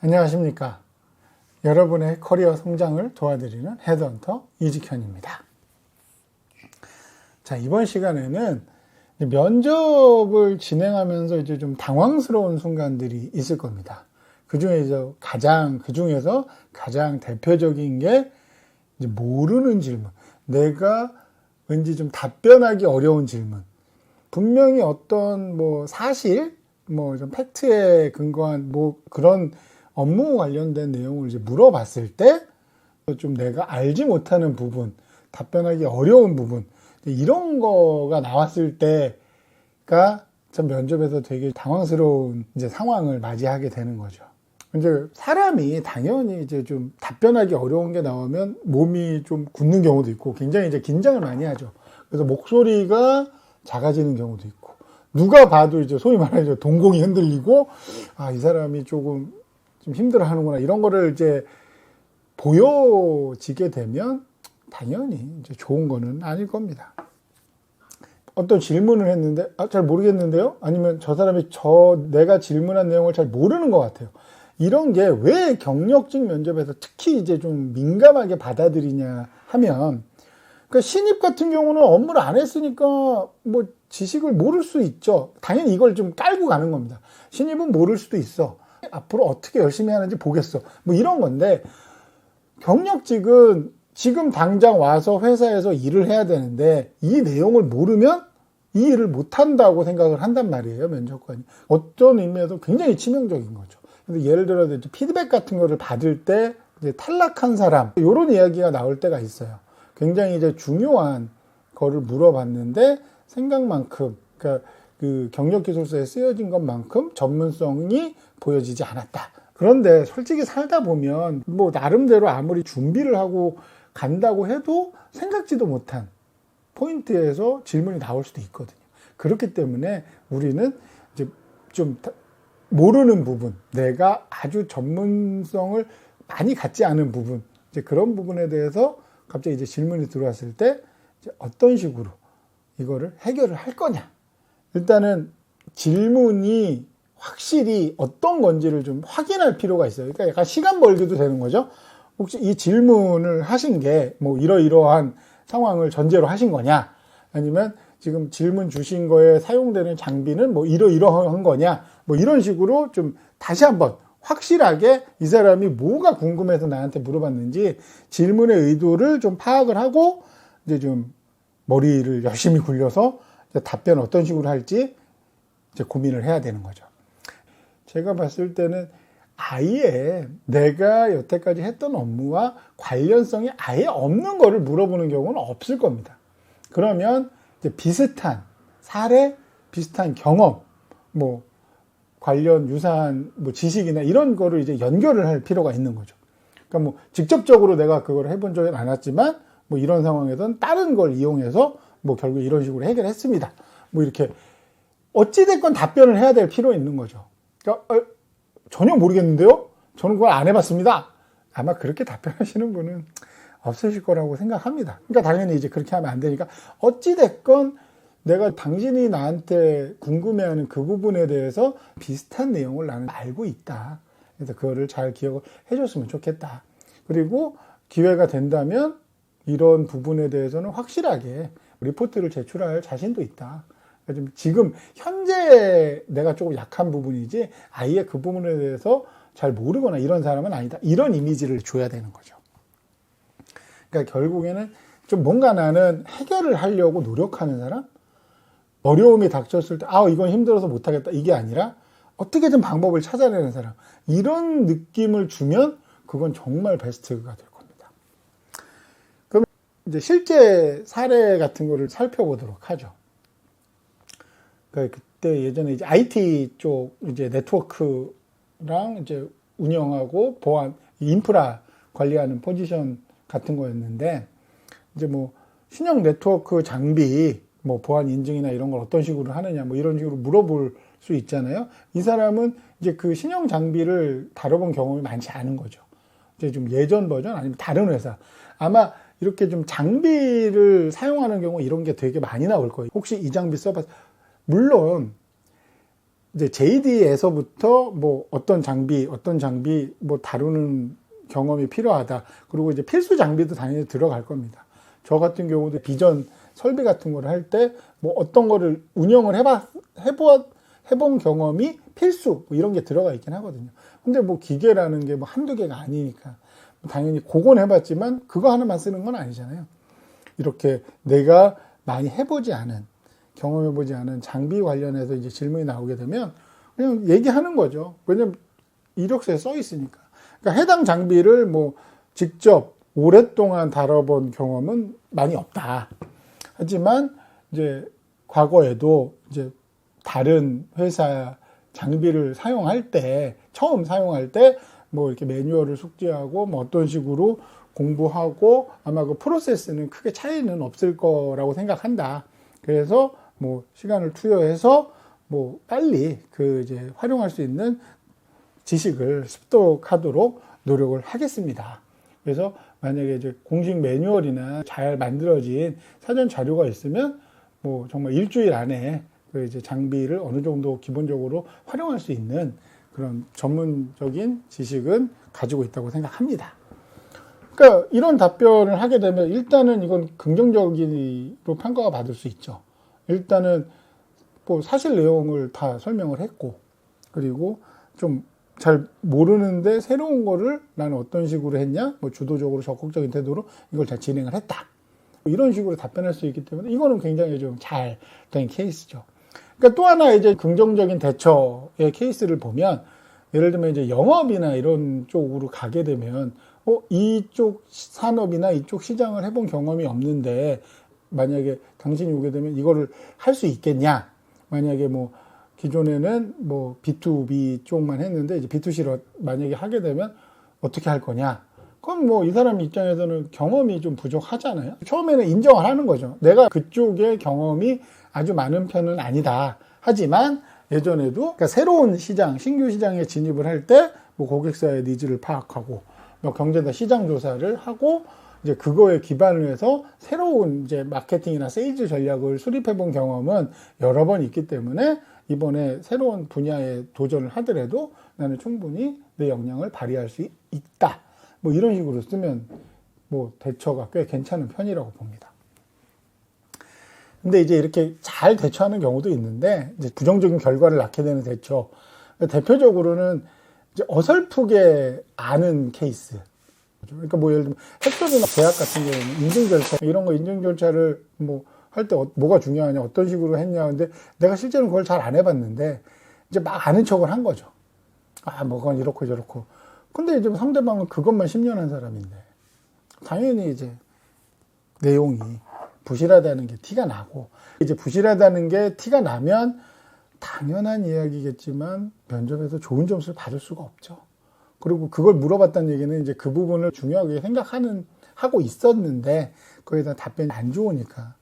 안녕하십니까. 여러분의 커리어 성장을 도와드리는 헤드헌터 이직현입니다. 자, 이번 시간에는 면접을 진행하면서 이제 좀 당황스러운 순간들이 있을 겁니다. 그 중에서 가장 대표적인 게 이제 모르는 질문. 내가 왠지 좀 답변하기 어려운 질문. 분명히 어떤 사실, 좀 팩트에 근거한 그런 업무 관련된 내용을 이제 물어봤을 때 좀 내가 알지 못하는 부분, 답변하기 어려운 부분, 이런 거가 나왔을 때가 참 면접에서 되게 당황스러운 이제 상황을 맞이하게 되는 거죠. 이제 사람이 당연히 이제 좀 답변하기 어려운 게 나오면 몸이 좀 굳는 경우도 있고 굉장히 이제 긴장을 많이 하죠. 그래서 목소리가 작아지는 경우도 있고 누가 봐도 이제 소위 말하는 동공이 흔들리고 이 사람이 조금 좀 힘들어 하는구나. 이런 거를 이제 보여지게 되면 당연히 이제 좋은 거는 아닐 겁니다. 어떤 질문을 했는데, 잘 모르겠는데요? 아니면 저 사람이 내가 질문한 내용을 잘 모르는 것 같아요. 이런 게 왜 경력직 면접에서 특히 이제 좀 민감하게 받아들이냐 하면, 그러니까 신입 같은 경우는 업무를 안 했으니까 지식을 모를 수 있죠. 당연히 이걸 좀 깔고 가는 겁니다. 신입은 모를 수도 있어. 앞으로 어떻게 열심히 하는지 보겠어. 이런 건데, 경력직은 지금 당장 와서 회사에서 일을 해야 되는데, 이 내용을 모르면 이 일을 못한다고 생각을 한단 말이에요, 면접관이. 어떤 의미에서 굉장히 치명적인 거죠. 근데 예를 들어 피드백 같은 거를 받을 때 이제 탈락한 사람, 이런 이야기가 나올 때가 있어요. 굉장히 이제 중요한 거를 물어봤는데, 생각만큼, 그러니까 그 경력기술서에 쓰여진 것만큼 전문성이 보여지지 않았다. 그런데 솔직히 살다 보면 나름대로 아무리 준비를 하고 간다고 해도 생각지도 못한 포인트에서 질문이 나올 수도 있거든요. 그렇기 때문에 우리는 이제 좀 모르는 부분, 내가 아주 전문성을 많이 갖지 않은 부분, 이제 그런 부분에 대해서 갑자기 이제 질문이 들어왔을 때 이제 어떤 식으로 이거를 해결을 할 거냐. 일단은 질문이 확실히 어떤 건지를 좀 확인할 필요가 있어요. 그러니까 약간 시간 벌기도 되는 거죠. 혹시 이 질문을 하신 게 이러이러한 상황을 전제로 하신 거냐? 아니면 지금 질문 주신 거에 사용되는 장비는 이러이러한 거냐? 이런 식으로 좀 다시 한번 확실하게 이 사람이 뭐가 궁금해서 나한테 물어봤는지 질문의 의도를 좀 파악을 하고 이제 좀 머리를 열심히 굴려서 답변 어떤 식으로 할지 이제 고민을 해야 되는 거죠. 제가 봤을 때는 아예 내가 여태까지 했던 업무와 관련성이 아예 없는 거를 물어보는 경우는 없을 겁니다. 그러면 이제 비슷한 사례, 비슷한 경험, 관련 유사한 지식이나 이런 거를 이제 연결을 할 필요가 있는 거죠. 그러니까 직접적으로 내가 그걸 해본 적은 않았지만 이런 상황에서는 다른 걸 이용해서 결국 이런 식으로 해결했습니다. 이렇게 어찌됐건 답변을 해야 될 필요 있는 거죠. 그러니까 전혀 모르겠는데요? 저는 그걸 안 해봤습니다. 아마 그렇게 답변하시는 분은 없으실 거라고 생각합니다. 그러니까 당연히 이제 그렇게 하면 안 되니까 어찌됐건 내가 당신이 나한테 궁금해하는 그 부분에 대해서 비슷한 내용을 나는 알고 있다. 그래서 그거를 잘 기억을 해줬으면 좋겠다. 그리고 기회가 된다면 이런 부분에 대해서는 확실하게 리포트를 제출할 자신도 있다. 지금 현재 내가 조금 약한 부분이지 아예 그 부분에 대해서 잘 모르거나 이런 사람은 아니다. 이런 이미지를 줘야 되는 거죠. 그러니까 결국에는 좀 뭔가 나는 해결을 하려고 노력하는 사람? 어려움이 닥쳤을 때 이건 힘들어서 못하겠다. 이게 아니라 어떻게든 방법을 찾아내는 사람. 이런 느낌을 주면 그건 정말 베스트가 될 겁니다. 그럼 이제 실제 사례 같은 거를 살펴보도록 하죠. 그때 예전에 이제 IT 쪽 이제 네트워크랑 이제 운영하고 보안, 인프라 관리하는 포지션 같은 거였는데 이제 신형 네트워크 장비 보안 인증이나 이런 걸 어떤 식으로 하느냐 이런 식으로 물어볼 수 있잖아요. 이 사람은 이제 그 신형 장비를 다뤄본 경험이 많지 않은 거죠. 이제 좀 예전 버전 아니면 다른 회사. 아마 이렇게 좀 장비를 사용하는 경우 이런 게 되게 많이 나올 거예요. 혹시 이 장비 써봤어요? 물론 이제 JD에서부터 뭐 어떤 장비 뭐 다루는 경험이 필요하다. 그리고 이제 필수 장비도 당연히 들어갈 겁니다. 저 같은 경우도 비전 설비 같은 걸 할 때 뭐 어떤 거를 운영을 해본 경험이 필수 뭐 이런 게 들어가 있긴 하거든요. 근데 뭐 기계라는 게 뭐 한두 개가 아니니까 당연히 그건 해봤지만 그거 하나만 쓰는 건 아니잖아요. 이렇게 내가 많이 해보지 않은 경험해보지 않은 장비 관련해서 이제 질문이 나오게 되면 그냥 얘기하는 거죠. 왜냐면 이력서에 써 있으니까. 그러니까 해당 장비를 뭐 직접 오랫동안 다뤄본 경험은 많이 없다. 하지만 이제 과거에도 이제 다른 회사 장비를 사용할 때, 처음 사용할 때 뭐 이렇게 매뉴얼을 숙지하고 뭐 어떤 식으로 공부하고 아마 그 프로세스는 크게 차이는 없을 거라고 생각한다. 그래서 뭐 시간을 투여해서 뭐 빨리 그 이제 활용할 수 있는 지식을 습득하도록 노력을 하겠습니다. 그래서 만약에 이제 공식 매뉴얼이나 잘 만들어진 사전 자료가 있으면 뭐 정말 일주일 안에 그 이제 장비를 어느 정도 기본적으로 활용할 수 있는 그런 전문적인 지식은 가지고 있다고 생각합니다. 그러니까 이런 답변을 하게 되면 일단은 이건 긍정적으로 평가가 받을 수 있죠. 일단은 뭐 사실 내용을 다 설명을 했고, 그리고 좀 잘 모르는데 새로운 거를 나는 어떤 식으로 했냐, 뭐 주도적으로 적극적인 태도로 이걸 다 진행을 했다. 이런 식으로 답변할 수 있기 때문에 이거는 굉장히 좀 잘 된 케이스죠. 그러니까 또 하나 이제 긍정적인 대처의 케이스를 보면, 예를 들면 이제 영업이나 이런 쪽으로 가게 되면, 이쪽 산업이나 이쪽 시장을 해본 경험이 없는데, 만약에 당신이 오게 되면 이거를 할 수 있겠냐? 만약에 뭐, 기존에는 뭐 B2B 쪽만 했는데, 이제 B2C로 만약에 하게 되면 어떻게 할 거냐? 그럼 뭐 이 사람 입장에서는 경험이 좀 부족하잖아요. 처음에는 인정을 하는 거죠. 내가 그쪽의 경험이 아주 많은 편은 아니다. 하지만 예전에도 그러니까 새로운 시장, 신규 시장에 진입을 할 때 뭐 고객사의 니즈를 파악하고 뭐 경제다 시장 조사를 하고 이제 그거에 기반을 해서 새로운 이제 마케팅이나 세일즈 전략을 수립해 본 경험은 여러 번 있기 때문에 이번에 새로운 분야에 도전을 하더라도 나는 충분히 내 역량을 발휘할 수 있다. 뭐 이런 식으로 쓰면 뭐 대처가 꽤 괜찮은 편이라고 봅니다. 근데 이제 이렇게 잘 대처하는 경우도 있는데 이제 부정적인 결과를 낳게 되는 대처. 대표적으로는 이제 어설프게 아는 케이스. 그러니까 뭐 예를 들면 햇섭이나 계약 같은 경우는 인증 절차 이런 거 인증 절차를 뭐 할 때 뭐가 중요하냐 어떤 식으로 했냐 근데 내가 실제로 그걸 잘 안 해봤는데 이제 막 아는 척을 한 거죠. 아 뭐건 이렇고 저렇고. 근데 이제 상대방은 그것만 10년 한 사람인데 당연히 이제 내용이 부실하다는 게 티가 나고 이제 부실하다는 게 티가 나면 당연한 이야기겠지만 면접에서 좋은 점수를 받을 수가 없죠. 그리고 그걸 물어봤다는 얘기는 이제 그 부분을 중요하게 하고 있었는데 거기에 대한 답변이 안 좋으니까.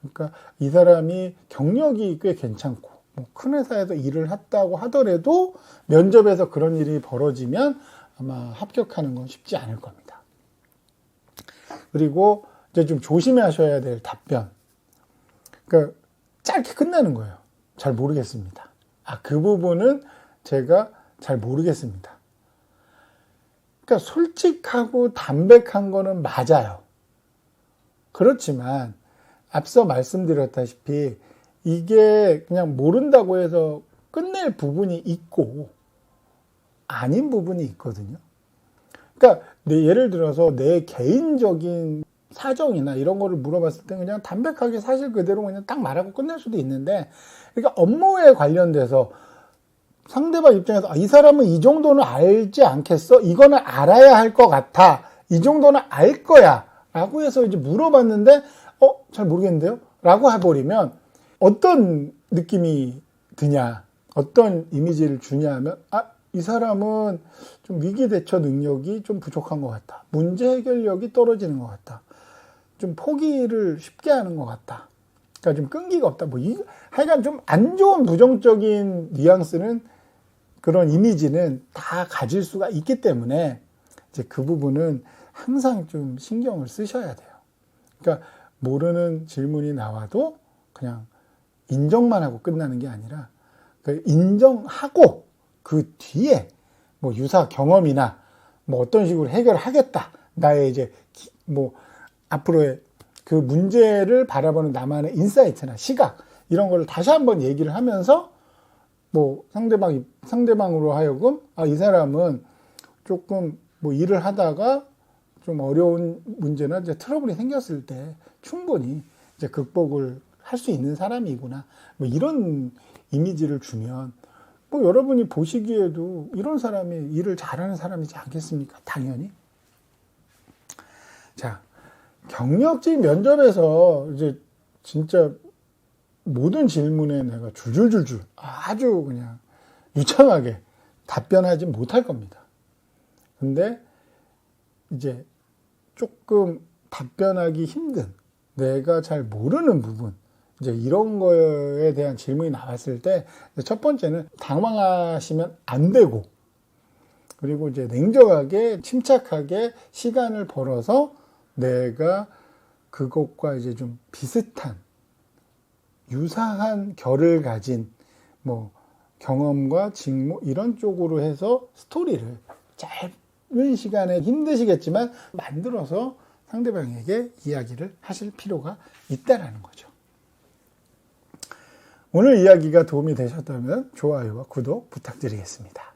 그러니까 이 사람이 경력이 꽤 괜찮고 뭐 큰 회사에서 일을 했다고 하더라도 면접에서 그런 일이 벌어지면 아마 합격하는 건 쉽지 않을 겁니다. 그리고 이제 좀 조심하셔야 될 답변. 그러니까 짧게 끝내는 거예요. 잘 모르겠습니다. 그 부분은 제가 잘 모르겠습니다. 그러니까 솔직하고 담백한 거는 맞아요. 그렇지만 앞서 말씀드렸다시피 이게 그냥 모른다고 해서 끝낼 부분이 있고 아닌 부분이 있거든요. 그러니까 예를 들어서 내 개인적인 사정이나 이런 거를 물어봤을 때 그냥 담백하게 사실 그대로 그냥 딱 말하고 끝낼 수도 있는데, 그러니까 업무에 관련돼서 상대방 입장에서 이 사람은 이 정도는 알지 않겠어? 이거는 알아야 할 것 같아. 이 정도는 알 거야. 라고 해서 이제 물어봤는데 잘 모르겠는데요? 라고 해버리면 어떤 느낌이 드냐? 어떤 이미지를 주냐 하면 이 사람은 좀 위기 대처 능력이 좀 부족한 것 같다. 문제 해결력이 떨어지는 것 같다. 좀 포기를 쉽게 하는 것 같다. 그러니까 좀 끈기가 없다. 하여간 좀 안 좋은 부정적인 뉘앙스는 그런 이미지는 다 가질 수가 있기 때문에 이제 그 부분은 항상 좀 신경을 쓰셔야 돼요. 그러니까 모르는 질문이 나와도 그냥 인정만 하고 끝나는 게 아니라 인정하고 그 뒤에 뭐 유사 경험이나 뭐 어떤 식으로 해결하겠다. 나의 이제 뭐 앞으로의 그 문제를 바라보는 나만의 인사이트나 시각 이런 걸 다시 한번 얘기를 하면서 뭐 상대방으로 하여금 이 사람은 조금 뭐 일을 하다가 좀 어려운 문제나 이제 트러블이 생겼을 때 충분히 이제 극복을 할 수 있는 사람이구나. 뭐 이런 이미지를 주면 뭐 여러분이 보시기에도 이런 사람이 일을 잘하는 사람이지 않겠습니까? 당연히. 자, 경력직 면접에서 이제 진짜 모든 질문에 내가 줄줄줄줄 아주 그냥 유창하게 답변하지 못할 겁니다. 근데 이제 조금 답변하기 힘든 내가 잘 모르는 부분 이제 이런 거에 대한 질문이 나왔을 때 첫 번째는 당황하시면 안 되고 그리고 이제 냉정하게 침착하게 시간을 벌어서 내가 그것과 이제 좀 비슷한 유사한 결을 가진 뭐 경험과 직무 이런 쪽으로 해서 스토리를 짧은 시간에 힘드시겠지만 만들어서 상대방에게 이야기를 하실 필요가 있다라는 거죠. 오늘 이야기가 도움이 되셨다면 좋아요와 구독 부탁드리겠습니다.